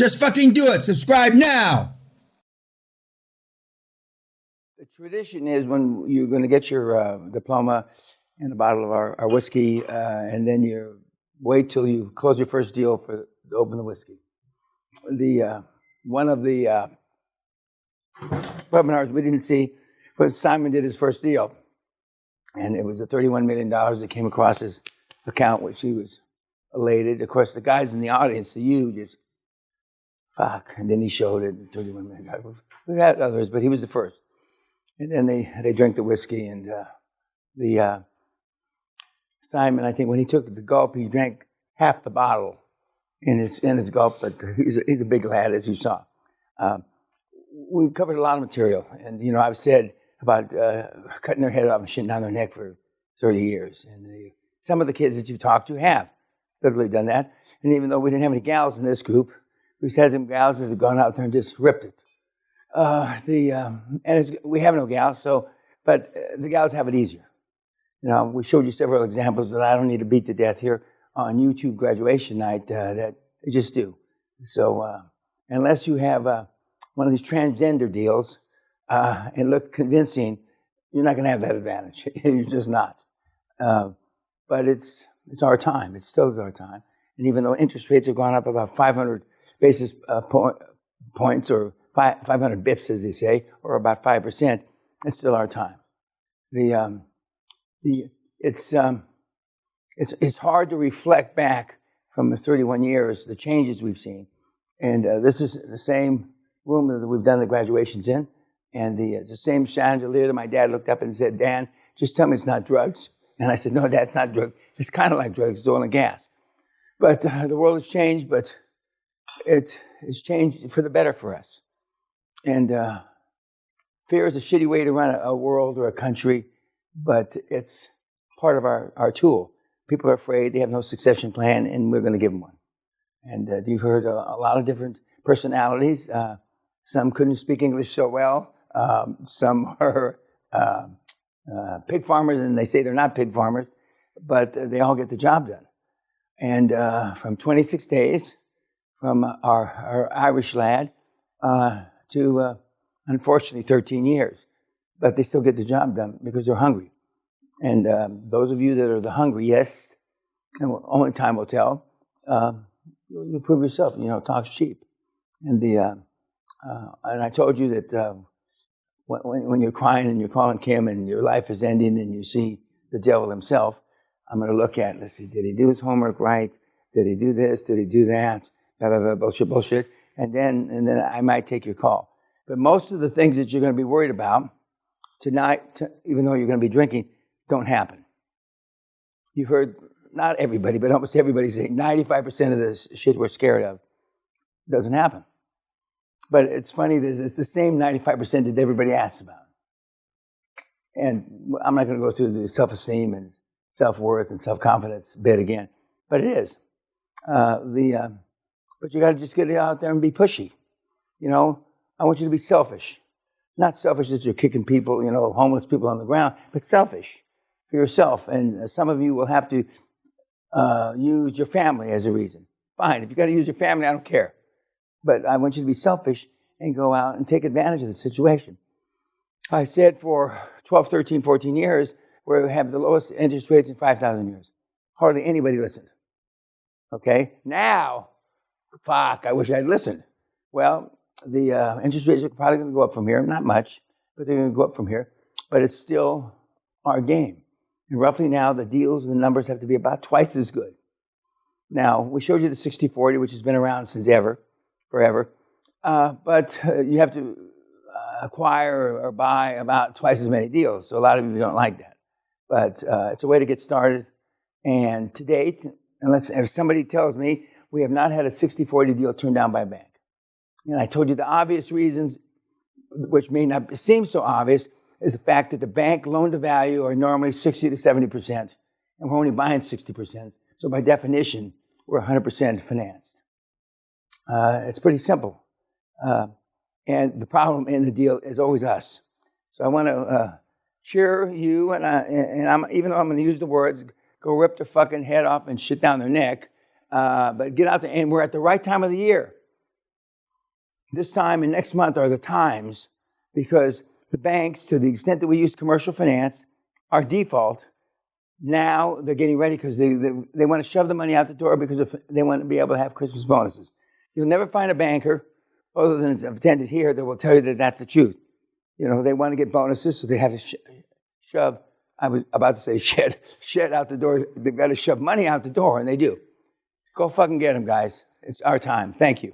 Just fucking do it. Subscribe now. The tradition is when you're going to get your diploma and a bottle of our whiskey, and then you wait till you close your first deal to open the whiskey. One of the webinars we didn't see was Simon did his first deal, and it was a $31 million that came across his account, which he was elated. Of course, the guys in the audience, you just fuck, and then he showed it, $31 million. We had others, but he was the first. And then they drank the whiskey, and Simon, I think when he took the gulp, he drank half the bottle in his gulp, but he's a big lad, as you saw. We've covered a lot of material, and I've said about cutting their head off and shitting down their neck for 30 years. And some of the kids that you've talked to have literally done that. And even though we didn't have any gals in this group, we've had some gals that have gone out there and just ripped it. We have no gals, but the gals have it easier. We showed you several examples that I don't need to beat to death here on YouTube graduation night that they just do. So unless you have one of these transgender deals and look convincing, you're not going to have that advantage. You're just not. But it's our time. It still is our time. And even though interest rates have gone up about 500 basis points or 500 bips, as they say, or about 5%, it's still our time. It's hard to reflect back from the 31 years, the changes we've seen. And this is the same room that we've done the graduations in. And it's the same chandelier that my dad looked up and said, Dan, just tell me it's not drugs. And I said, no, Dad, it's not drugs. It's kind of like drugs. It's oil and gas. But the world has changed, but it's changed for the better for us. And fear is a shitty way to run a world or a country, but it's part of our tool. People are afraid, they have no succession plan, and we're going to give them one. And you've heard a lot of different personalities. Some couldn't speak English so well. Some are pig farmers, and they say they're not pig farmers, but they all get the job done. And from 26 days, from our Irish lad to, unfortunately, 13 years. But they still get the job done because they're hungry. And those of you that are the hungry, yes, and only time will tell, you prove yourself, talk's cheap. And and I told you that when you're crying and you're calling Kim and your life is ending and you see the devil himself, I'm going to look at it. Let's see, did he do his homework right? Did he do this? Did he do that? Blah, blah, blah, bullshit. And then I might take your call. But most of the things that you're going to be worried about tonight, even though you're going to be drinking, don't happen. You've heard, not everybody, but almost everybody say 95% of this shit we're scared of doesn't happen. But it's funny that it's the same 95% that everybody asks about. And I'm not going to go through the self-esteem and self-worth and self-confidence bit again, but it is. But you got to just get it out there and be pushy. I want you to be selfish. Not selfish that you're kicking people, homeless people on the ground, but selfish for yourself. And some of you will have to use your family as a reason. Fine, if you got to use your family, I don't care. But I want you to be selfish and go out and take advantage of the situation. I said for 12, 13, 14 years, we have the lowest interest rates in 5,000 years. Hardly anybody listened. Okay? Now, fuck, I wish I'd listened. Well, the interest rates are probably going to go up from here. Not much, but they're going to go up from here. But it's still our game. And roughly now, the deals and the numbers have to be about twice as good. Now, we showed you the 60-40, which has been around since forever. But you have to acquire or buy about twice as many deals. So a lot of you don't like that. But it's a way to get started. And to date, if somebody tells me we have not had a 60-40 deal turned down by a bank. And I told you the obvious reasons, which may not seem so obvious, is the fact that the bank loan to value are normally 60 to 70%, and we're only buying 60%. So by definition, we're 100% financed. It's pretty simple. And the problem in the deal is always us. So I want to cheer you, and I'm, even though I'm going to use the words, go rip their fucking head off and shit down their neck, but get out there, and we're at the right time of the year. this time and next month are the times, because the banks, to the extent that we use commercial finance, our default, now they're getting ready because they want to shove the money out the door because they want to be able to have Christmas bonuses. You'll never find a banker, other than I've attended here, that will tell you that that's the truth. You know, they want to get bonuses, so they have to shove, I was about to say shed out the door. They've got to shove money out the door, and they do. Go fucking get them, guys. It's our time. Thank you.